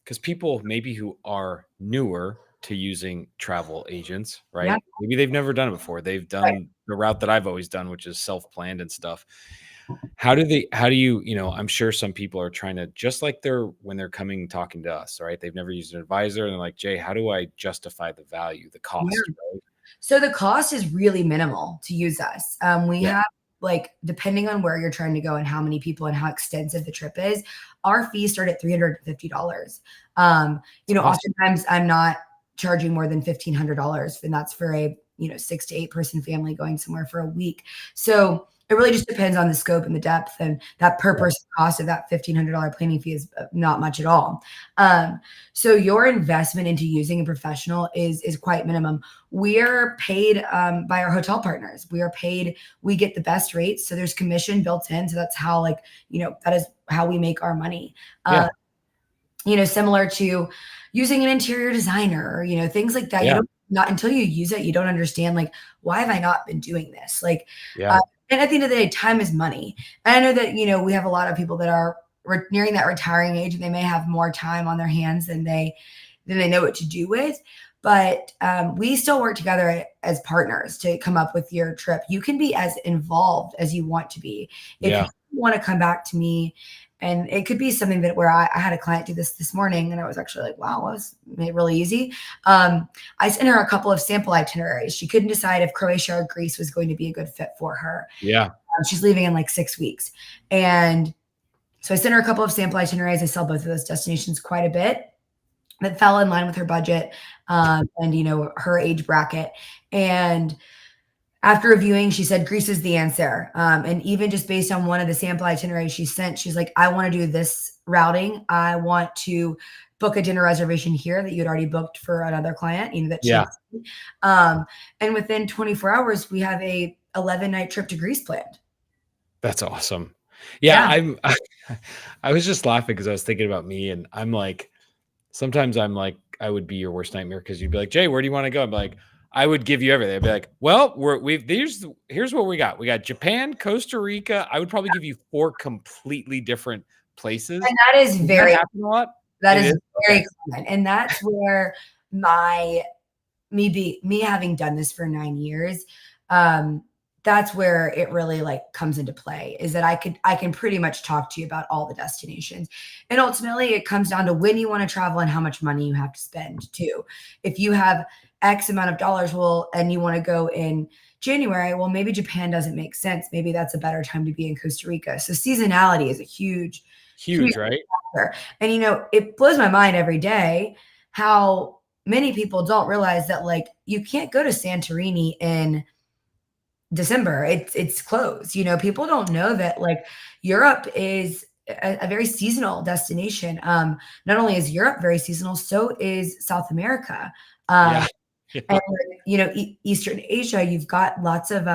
because people maybe who are newer to using travel agents, right? Yeah. Maybe they've never done it before. They've done the route that I've always done, which is self-planned and stuff. How do you, I'm sure some people are trying to, just like when they're coming talking to us, right? They've never used an advisor and they're like, Jay, how do I justify the value, the cost? Yeah. Right? So the cost is really minimal to use us. We have depending on where you're trying to go and how many people and how extensive the trip is, our fees start at $350. Awesome. Oftentimes I'm not charging more than $1,500, and that's for a 6 to 8 person family going somewhere for a week. So it really just depends on the scope and the depth, and that per person cost of that $1,500 planning fee is not much at all. So your investment into using a professional is quite minimum. We are paid by our hotel partners. We get the best rates. So there's commission built in. So that's how that is how we make our money. Similar to using an interior designer or, things like that. You not until you use it, you don't understand why have I not been doing this? And at the end of the day, time is money. And I know that, we have a lot of people that are nearing that retiring age and they may have more time on their hands than they know what to do with. But we still work together as partners to come up with your trip. You can be as involved as you want to be. If you want to come back to me, and it could be something that where I had a client do this morning, and I was actually wow, it was made really easy. I sent her a couple of sample itineraries. She couldn't decide if Croatia or Greece was going to be a good fit for her. Yeah. She's leaving in 6 weeks. And so I sent her a couple of sample itineraries. I sell both of those destinations quite a bit that fell in line with her budget and, her age bracket. And after reviewing, she said Greece is the answer. And even just based on one of the sample itineraries she sent, she's like, I want to do this routing. I want to book a dinner reservation here that you'd already booked for another client, and within 24 hours, we have a 11-night trip to Greece planned. That's awesome. Yeah. I was just laughing because I was thinking about me, and sometimes I would be your worst nightmare because you'd be like, Jay, where do you want to go? I'm like, I would give you everything. I'd be like, well, here's what we got. We got Japan, Costa Rica. I would probably give you 4 completely different places. And that is very happen a lot. That is very common. And that's where me having done this for 9 years, that's where it really comes into play, is that I can pretty much talk to you about all the destinations. And ultimately it comes down to when you want to travel and how much money you have to spend too. If you have X amount of dollars, and you want to go in January, maybe Japan doesn't make sense. Maybe that's a better time to be in Costa Rica. So seasonality is a huge, right? Factor. And, it blows my mind every day how many people don't realize that you can't go to Santorini in December. It's closed. People don't know that Europe is a very seasonal destination. Not only is Europe very seasonal, so is South America. And Eastern Asia, you've got lots of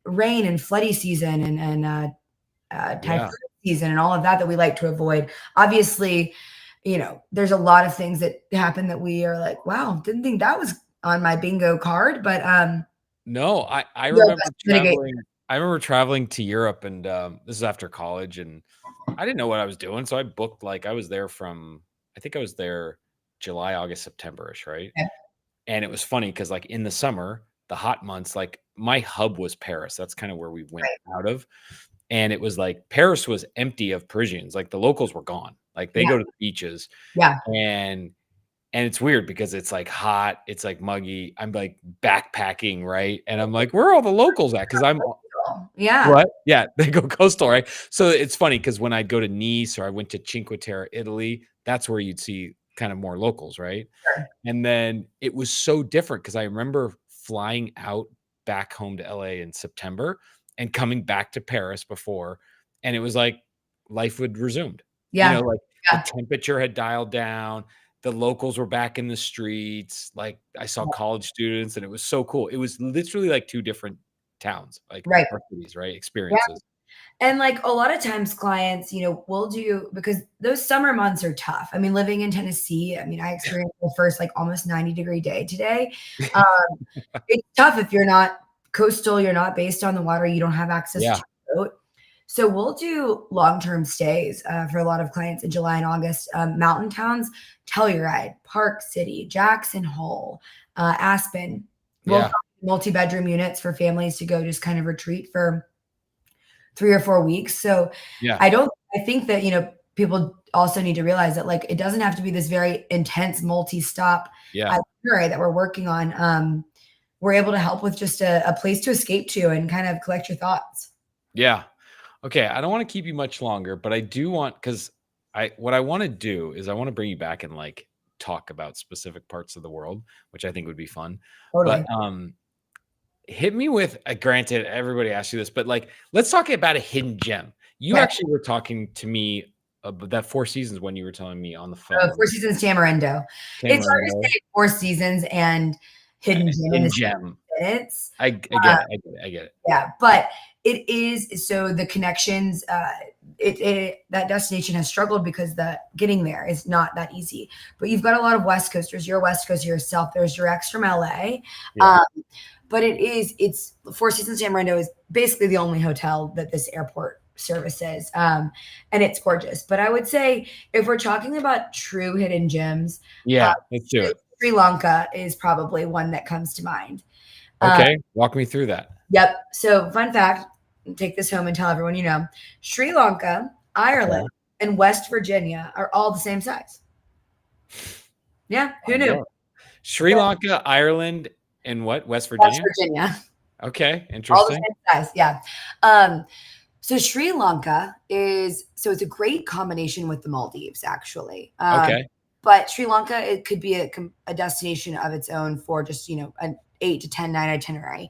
rain and floody season and typhoon season and all of that we like to avoid. Obviously, there's a lot of things that happen that we are like, wow, didn't think that was on my bingo card. But no, I remember traveling. I remember traveling to Europe, and this is after college, and I didn't know what I was doing, so I booked I was there I think I was there July, August, September-ish, right? Okay. And it was funny because in the summer, the hot months, like my hub was Paris. That's kind of where we went Right. out of. And it was like Paris was empty of Parisians. Like the locals were gone. Like they Yeah. go to the beaches Yeah. and it's weird because it's like hot, it's like muggy. I'm like backpacking, right? And I'm like, where are all the locals at? Because I'm Yeah. what? Yeah, they go coastal, right? So it's funny because when I'd go to Nice or I went to Cinque Terre, Italy, that's where you'd see kind of more locals, right? Sure. And then it was so different because I remember flying out back home to LA in September and coming back to Paris before, and it was like life would resumed. Yeah. Like the Yeah. temperature had dialed down, the locals were back in the streets. Like I saw college students, and it was so cool. It was literally like two different towns, like Right. or cities, right? Yeah. Experiences. And like a lot of times clients, will do because those summer months are tough. I mean, living in Tennessee, I mean, I experienced the first like almost 90-degree day today. Um, it's tough if you're not coastal, you're not based on the water, you don't have access Yeah. to a boat. So we'll do long-term stays for a lot of clients in July and August. Mountain towns, Telluride, Park City, Jackson Hole, Aspen. We'll Yeah. find multi-bedroom units for families to go just kind of retreat for 3 or 4 weeks. So Yeah. I think that, people also need to realize that like it doesn't have to be this very intense multi-stop Yeah. itinerary that we're working on. We're able to help with just a place to escape to and kind of collect your thoughts. Yeah. Okay, I don't want to keep you much longer, but I do want because what I want to do is I want to bring you back and like talk about specific parts of the world, which I think would be fun. But Totally. hit me with granted, everybody asks you this, but like let's talk about a hidden gem. You Okay. actually were talking to me about that Four Seasons when you were telling me on the phone. Four Seasons Tamarindo. It's hard to Tamarindo. say Four Seasons and Hidden Gem in Hidden the same gem. sentence. I get it. I get it. Yeah, but it is so the connections. That destination has struggled because the getting there is not that easy. But you've got a lot of West Coasters. You're a West Coaster yourself. There's directs from LA. Yeah. But it's Four Seasons Tamarindo is basically the only hotel that this airport services. And it's gorgeous. But I would say if we're talking about true hidden gems, Yeah, let's do it. Sri Lanka is probably one that comes to mind. Okay, walk me through that. Yep. So fun fact, take this home and tell everyone Sri Lanka, Ireland, and West Virginia are all the same size. Yeah, who knew? Sri Lanka, Ireland, and what? West Virginia? West Virginia. Okay, All the interesting. same size, yeah. So Sri Lanka it's a great combination with the Maldives, actually. Okay. But Sri Lanka, it could be a destination of its own for just, an 8 to 10 night itinerary.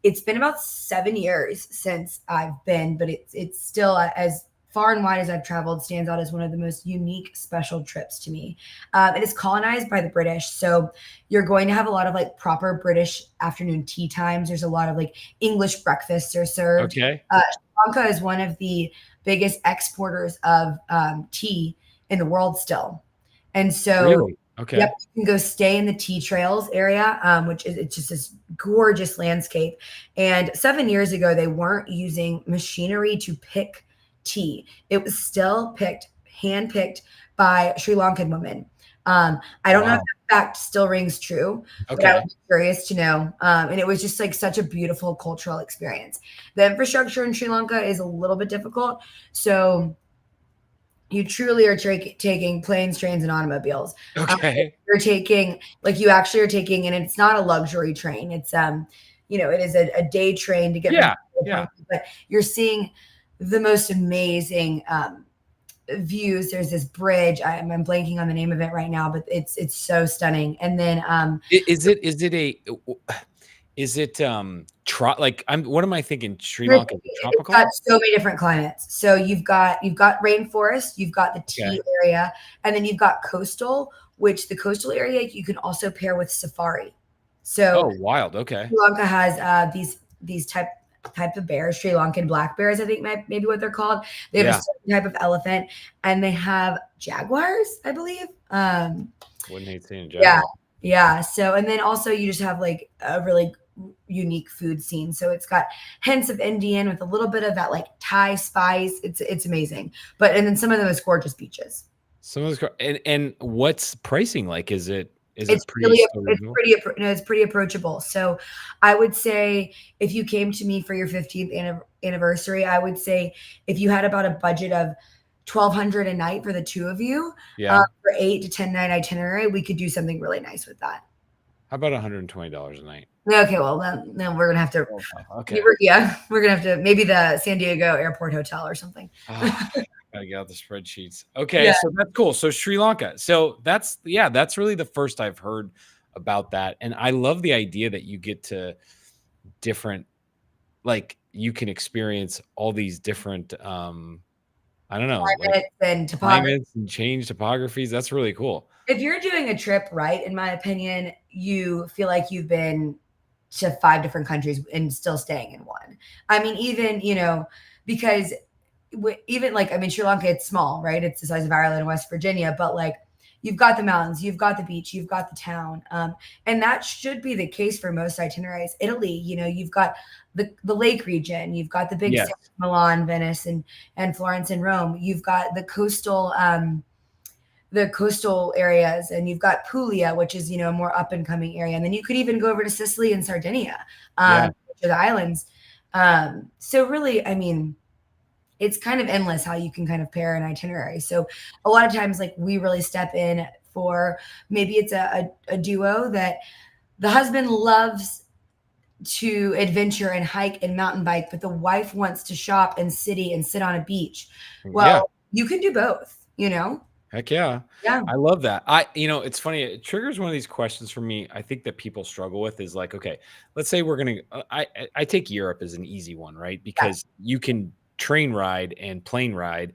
It's been about 7 years since I've been, but it's still as far and wide as I've traveled, stands out as one of the most unique, special trips to me. It is colonized by the British. So you're going to have a lot of like proper British afternoon tea times. There's a lot of like English breakfasts are served. Okay. Sri Lanka is one of the biggest exporters of tea in the world still. And so really? Okay. Yep, you can go stay in the tea trails area, which is it's just this gorgeous landscape. And 7 years ago, they weren't using machinery to pick tea. It was still hand-picked by Sri Lankan women. I don't know if that fact still rings true, but I was curious to know. And it was just like such a beautiful cultural experience. The infrastructure in Sri Lanka is a little bit difficult. So you truly are taking planes, trains, and automobiles. Okay. You actually are taking, and it's not a luxury train. It's, it is a day train to get from Yeah. But you're seeing the most amazing views. There's this bridge. I'm blanking on the name of it right now, but it's so stunning. And then Is it what am I thinking? Sri Lanka tropical? It's got so many different climates. So you've got rainforest, you've got the tea area, and then you've got coastal, which the coastal area you can also pair with safari. So wild. Okay. Sri Lanka has these type of bears, Sri Lankan black bears, I think maybe what they're called. They have a certain type of elephant, and they have jaguars, I believe. Wouldn't hate seeing a jaguar. Yeah. So, and then also you just have like a really unique food scene. So it's got hints of Indian with a little bit of that like Thai spice. It's amazing. And then some of the most gorgeous beaches. Some of those and what's pricing like? Is it Is It's it pretty really still reasonable? it's pretty approachable. So I would say if you came to me for your 15th anniversary, I would say if you had about a budget of 1,200 a night for the two of you, Yeah. for 8 to 10 night itinerary, we could do something really nice with that. How about $120 a night? Okay, well then we're gonna have to. Oh, okay. Yeah, we're gonna have to maybe the San Diego Airport Hotel or something. Ah, gotta get out the spreadsheets. Okay, Yeah. so that's cool. So Sri Lanka. So that's that's really the first I've heard about that. And I love the idea that you get to different, like you can experience all these different I don't know, like Climates and topography. climates and change topographies. That's really cool. If you're doing a trip right, in my opinion, you feel like you've been to 5 different countries and still staying in one. I mean, even, because even like, I mean, Sri Lanka, it's small, right? It's the size of Ireland and West Virginia, but like you've got the mountains, you've got the beach, you've got the town. And that should be the case for most itineraries. Italy, you've got the lake region, you've got the big Yes. cities, Milan, Venice, and Florence and Rome. You've got the coastal areas, and you've got Puglia, which is, a more up and coming area. And then you could even go over to Sicily and Sardinia, which are the islands. So really, I mean, it's kind of endless how you can kind of pair an itinerary. So a lot of times, like we really step in for maybe it's a duo that the husband loves to adventure and hike and mountain bike, but the wife wants to shop and city and sit on a beach. Well, you can do both, Heck yeah. Yeah. I love that. It's funny. It triggers one of these questions for me. I think that people struggle with is like, okay, let's say we're going to, I take Europe as an easy one, right? Because you can train ride and plane ride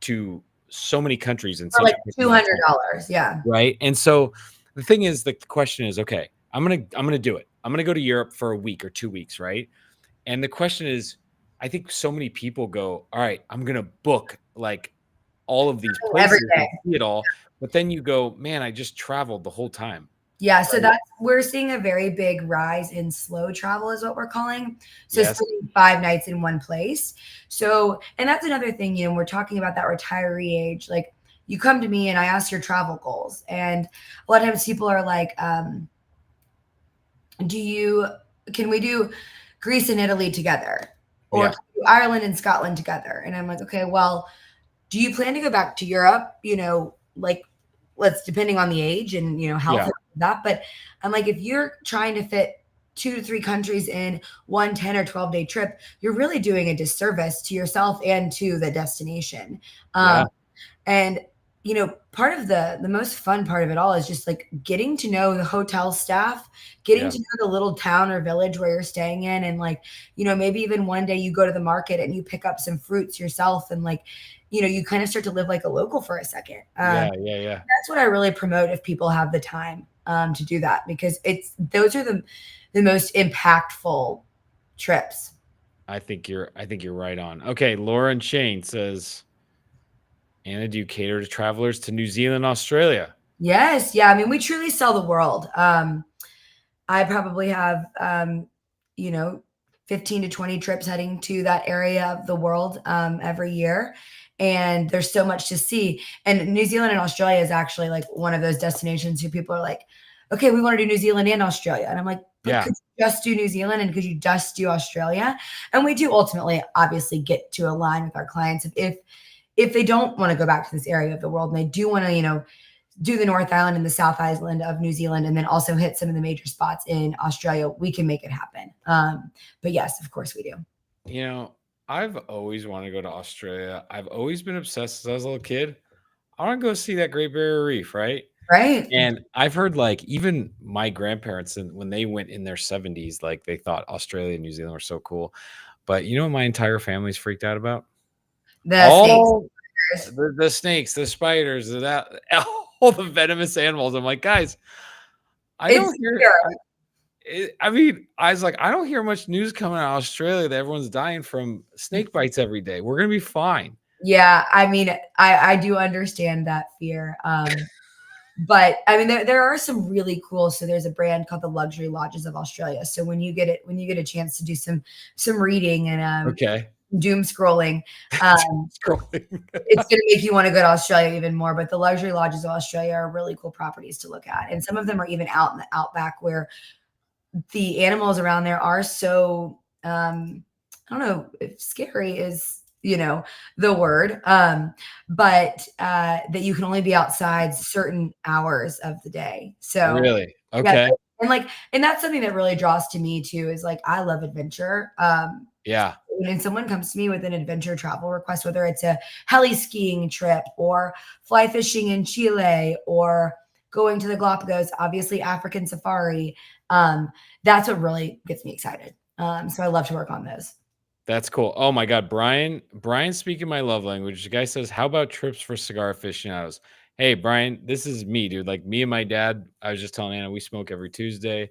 to so many countries in For such like a quick amount of time, $200. Yeah. right? And so the thing is, the question is, okay, I'm going to do it. I'm going to go to Europe for a week or 2 weeks, right? And the question is, I think so many people go, all right, I'm going to book like all of these places and see it all. But then you go, man, I just traveled the whole time. Yeah. So we're seeing a very big rise in slow travel is what we're calling. So spending 5 nights in one place. So, and that's another thing, we're talking about that retiree age. Like you come to me and I ask your travel goals. And a lot of times people are like, can we do Greece and Italy together? Or can we do Ireland and Scotland together? And I'm like, okay, well, do you plan to go back to Europe? Like depending on the age and, health and that. But I'm like, if you're trying to fit 2 to 3 countries in one 10 or 12-day trip, you're really doing a disservice to yourself and to the destination. And, part of the most fun part of it all is just like getting to know the hotel staff, getting to know the little town or village where you're staying in. And like, maybe even one day you go to the market and you pick up some fruits yourself and like, you kind of start to live like a local for a second. That's what I really promote if people have the time to do that, because those are the most impactful trips. I think you're right on. Okay, Lauren Shane says, Anna, do you cater to travelers to New Zealand, Australia? Yes. Yeah. I mean, we truly sell the world. I probably have 15 to 20 trips heading to that area of the world every year. And there's so much to see. And New Zealand and Australia is actually like one of those destinations who people are like, okay, we want to do New Zealand and Australia. And I'm like, but could you just do New Zealand and could you just do Australia? And we do ultimately obviously get to align with our clients. If they don't want to go back to this area of the world and they do want to, do the North Island and the South Island of New Zealand and then also hit some of the major spots in Australia, we can make it happen. But yes, of course we do. I've always wanted to go to Australia. I've always been obsessed since I was a little kid. I want to go see that Great Barrier Reef, right? Right. And I've heard like even my grandparents, when they went in their 70s, like they thought Australia and New Zealand were so cool. But what my entire family's freaked out about? The snakes. The snakes, the spiders, all the venomous animals. I'm like, guys, I don't hear. I was like, I don't hear much news coming out of Australia that everyone's dying from snake bites every day. We're gonna be fine. Yeah, I mean, I do understand that fear. But I mean, there are some really cool. So there's a brand called the Luxury Lodges of Australia. So when you get a chance to do some reading and doom scrolling. Scrolling. It's going to make you want to go to Australia even more. But the luxury lodges of Australia are really cool properties to look at. And some of them are even out in the outback where the animals around there are so, I don't know if scary is, the word, but that you can only be outside certain hours of the day. So Really? yeah, Okay. and that's something that really draws to me too, is like, I love adventure. Yeah. When someone comes to me with an adventure travel request, whether it's a heli skiing trip or fly fishing in Chile or going to the Galapagos, obviously African safari, that's what really gets me excited. So I love to work on those. That's cool. Oh my God, Brian's speaking my love language. The guy says, "How about trips for cigar aficionados?" Hey, Brian, this is me, dude. Like me and my dad. I was just telling Anna we smoke every Tuesday,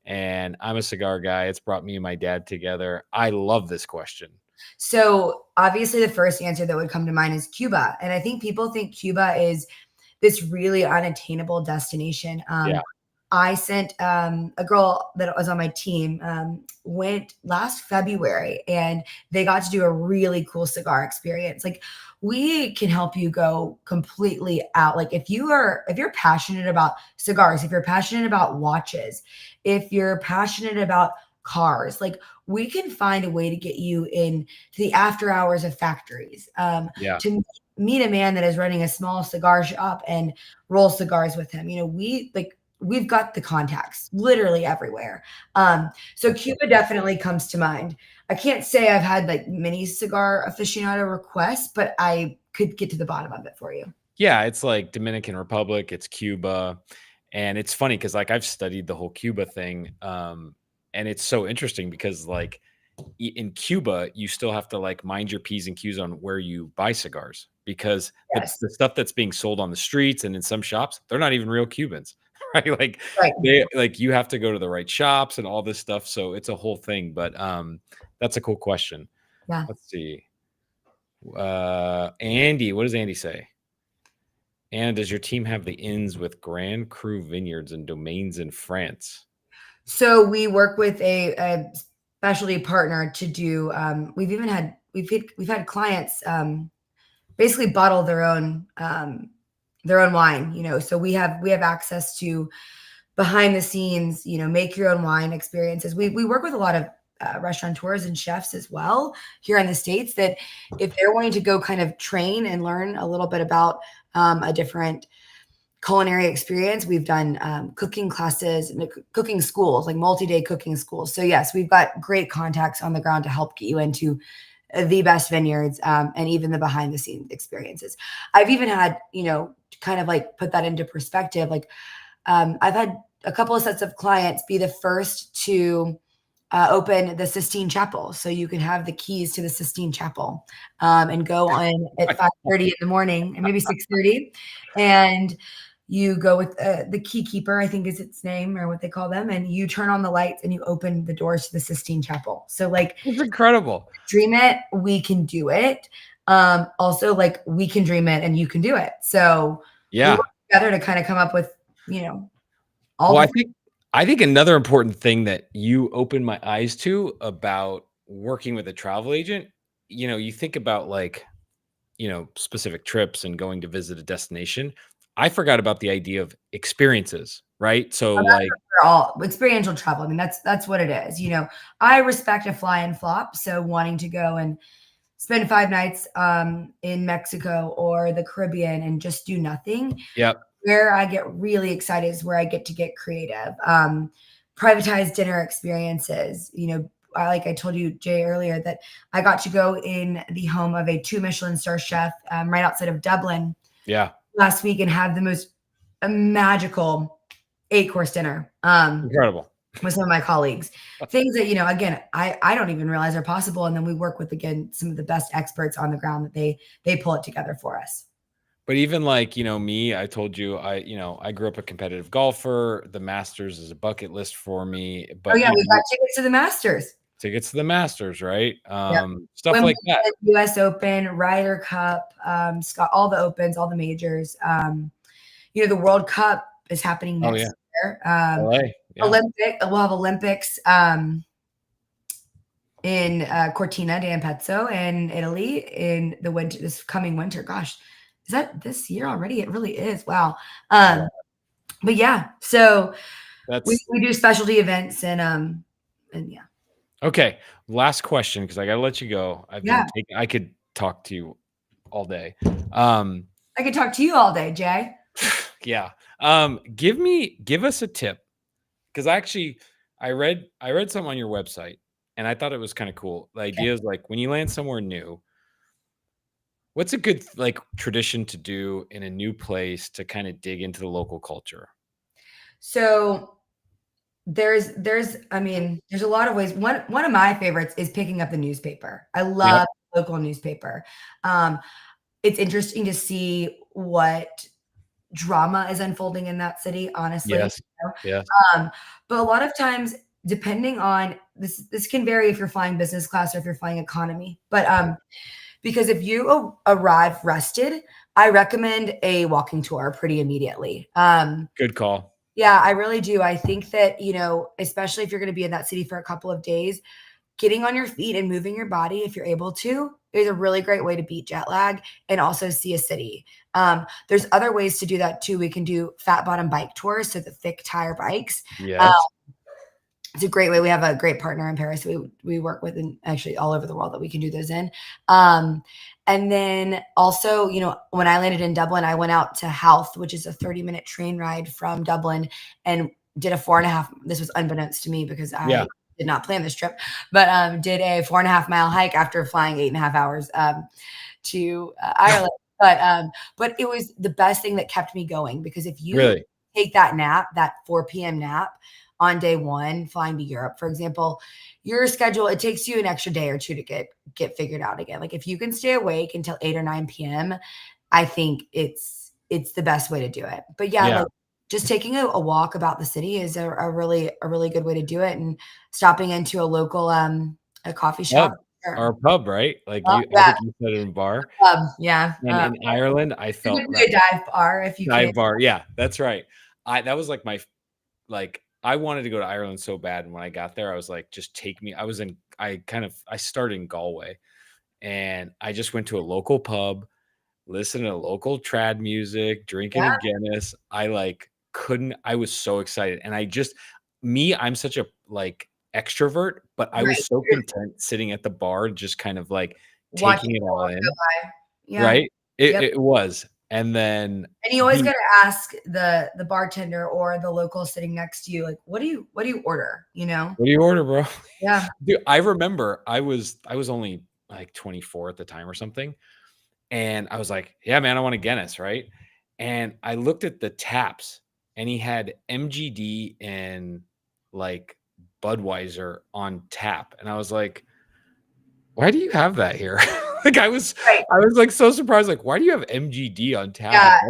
and I'm a cigar guy. It's brought me and my dad together. I love this question. So obviously the first answer that would come to mind is Cuba. And I think people think Cuba is this really unattainable destination. Yeah, I sent a girl that was on my team, went last February, and they got to do a really cool cigar experience. Like, we can help you go completely out. Like, if you're passionate about cigars, if you're passionate about watches, if you're passionate about cars, like, we can find a way to get you in to the after hours of factories, yeah. to meet a man that is running a small cigar shop and roll cigars with him. We've got the contacts literally everywhere. So That's so Cuba cool. definitely comes to mind. I can't say I've had like many cigar aficionado requests, but I could get to the bottom of it for you. Yeah, it's like Dominican Republic, it's Cuba, and it's funny because like I've studied the whole Cuba thing, and it's so interesting because like in Cuba, you still have to like mind your P's and Q's on where you buy cigars because Yes. the stuff that's being sold on the streets and in some shops, they're not even real Cubans, right? Like Right. you have to go to the right shops and all this stuff. So it's a whole thing. But that's a cool question. Yeah. Let's see. Andy, what does Andy say? Anna, does your team have the ins with Grand Cru vineyards and domains in France? So we work with a specialty partner to do. We've had clients basically bottle their own wine. So we have access to behind the scenes, make your own wine experiences. We work with a lot of restaurateurs and chefs as well here in the States, that if they're wanting to go kind of train and learn a little bit about a different culinary experience, we've done cooking classes and cooking schools, like multi-day cooking schools. So yes, we've got great contacts on the ground to help get you into the best vineyards, and even the behind the scenes experiences. I've even had, kind of like put that into perspective. Like, I've had a couple of sets of clients be the first to open the Sistine Chapel, so you can have the keys to the Sistine Chapel, and go on at 5:30 in the morning, and maybe 6:30, and you go with the key keeper, I think is its name, or what they call them, and you turn on the lights and you open the doors to the Sistine Chapel. So like, It's incredible. dream it, we can do it. Also, like, we can dream it and you can do it. So we Yeah. work together to kind of come up with, all Well, the I think another important thing that you opened my eyes to about working with a travel agent, you think about like, specific trips and going to visit a destination. I forgot about the idea of experiences, right? So like, for all experiential travel. I mean, that's what it is. I respect a fly and flop. So wanting to go and spend 5 nights in Mexico or the Caribbean and just do nothing. yep, Where I get really excited is where I get to get creative. Privatized dinner experiences. Like I told you, Jay, earlier, that I got to go in the home of a 2 Michelin star chef right outside of Dublin yeah, last week and have the most magical 8-course dinner incredible. with some of my colleagues. Things that, again, I don't even realize are possible. And then we work with, again, some of the best experts on the ground that they pull it together for us. But even like, me, I told you, I grew up a competitive golfer. The Masters is a bucket list for me, Oh but yeah, we got tickets to the Masters. tickets to the Masters, right? Yeah. Stuff like that. Wimbledon, US Open, Ryder Cup, Scott, all the opens, all the majors. The World Cup is happening Oh next yeah. year. LA. Yeah. We'll have Olympics in Cortina d'Ampezzo in Italy in the winter, this coming winter. Gosh, is that this year already? It really is. Wow. Yeah. But yeah, so we That's do specialty events and yeah. okay. Last question, because I gotta let you go. Yeah. I could talk to you all day. Um, I could talk to you all day, Jay. yeah. Give us a tip. Because actually I read something on your website and I thought it was kind of cool. The idea is like when you land somewhere new, what's a good like tradition to do in a new place to kind of dig into the local culture? So I mean, there's a lot of ways. One of my favorites is picking up the newspaper. I Yep. love local newspaper. Um, it's interesting to see what drama is unfolding in that city, honestly. Yes. You know? Yes. But a lot of times, depending on this can vary if you're flying business class or if you're flying economy. But because if you arrive rested, I recommend a walking tour pretty immediately. Good call. Yeah, I really do. I think that, especially if you're going to be in that city for a couple of days, getting on your feet and moving your body, if you're able to, is a really great way to beat jet lag and also see a city. There's other ways to do that too. We can do fat bottom bike tours, so the thick tire bikes. Yes. It's a great way. We have a great partner in Paris we work with, and actually all over the world that we can do those in. And then also, when I landed in Dublin, I went out to Howth, which is a 30-minute train ride from Dublin, and did a 4.5. This was unbeknownst to me because I did not plan this trip, but did a 4.5-mile hike after flying 8.5 hours to Ireland. But it was the best thing that kept me going, because if you Really? take that nap, that 4 p.m. nap on day one, flying to Europe, for example, your schedule, it takes you an extra day or two to get figured out again. Like if you can stay awake until 8 or 9 p.m., I think it's the best way to do it. But yeah. Like just taking a walk about the city is a really good way to do it, and stopping into a local a coffee shop or a pub, right? Like yeah. I think you said it in a bar. Yeah. And in Ireland, I felt It could be a dive bar if you can. dive bar. Yeah, that's right. That was like I wanted to go to Ireland so bad, and when I got there, I was like, just take me. I started in Galway, and I just went to a local pub, listened to local trad music, drinking a Guinness. I was so excited. And I'm such a extrovert, but I was so content sitting at the bar, just kind of like taking it all in. Yeah. Right. It was. And then you always got to ask the bartender or the local sitting next to you, like, what do you order? What do you order, bro? Yeah. Dude, I remember I was only like 24 at the time or something. And I was like, yeah, man, I want a Guinness, right? And I looked at the taps, and he had MGD and like Budweiser on tap. And I was like, why do you have that here? I was like so surprised. Like, why do you have MGD on tap? Yeah,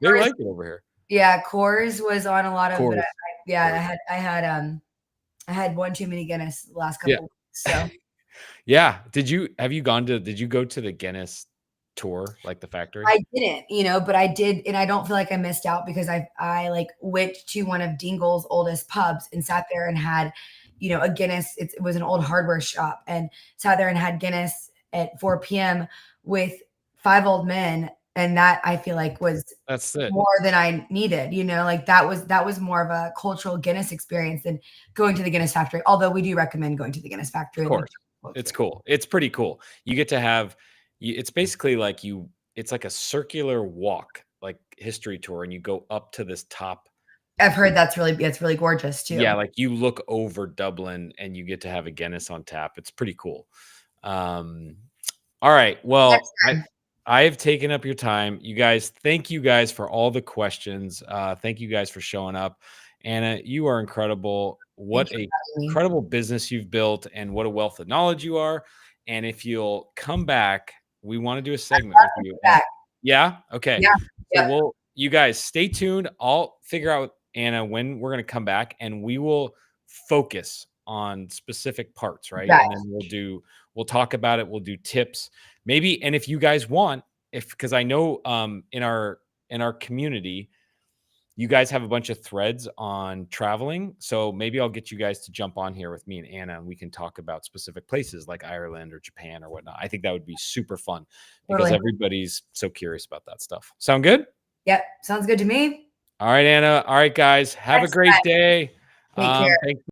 they like it over here. Yeah, Coors was on a lot of Coors. I had one too many Guinness the last couple weeks, so. Yeah. Did you go to the Guinness tour, like the factory? I didn't, but I did, and I don't feel like I missed out, because I like went to one of Dingle's oldest pubs and sat there and had, a Guinness. It was an old hardware shop, and sat there and had Guinness at 4 p.m. with 5 old men. And that, I feel like, that's it. More than I needed, like that was more of a cultural Guinness experience than going to the Guinness factory. Although we do recommend going to the Guinness factory. Of course. It's cool. It's pretty cool. You get to have, it's basically like it's like a circular walk, like history tour, and you go up to this top. I've heard it's really gorgeous too. Yeah. Like you look over Dublin and you get to have a Guinness on tap. It's pretty cool. All right. Well, I've taken up your time. You guys, thank you guys for all the questions. Thank you guys for showing up. Anna, you are incredible. What a incredible business you've built, and what a wealth of knowledge you are. And if you'll come back, we want to do a segment with you. Yeah? Okay. Yeah. So you guys stay tuned. I'll figure out, Anna, when we're going to come back, and we will focus on specific parts, right? And then we'll talk about it. We'll do tips maybe. And if you guys want, because I know in our community, you guys have a bunch of threads on traveling. So maybe I'll get you guys to jump on here with me and Anna, and we can talk about specific places like Ireland or Japan or whatnot. I think that would be super fun because Totally. everybody's so curious about that stuff. Sound good? Yep. Sounds good to me. All right, Anna. All right, guys. Have a Thanks, great Brett. day. Take care. Thanks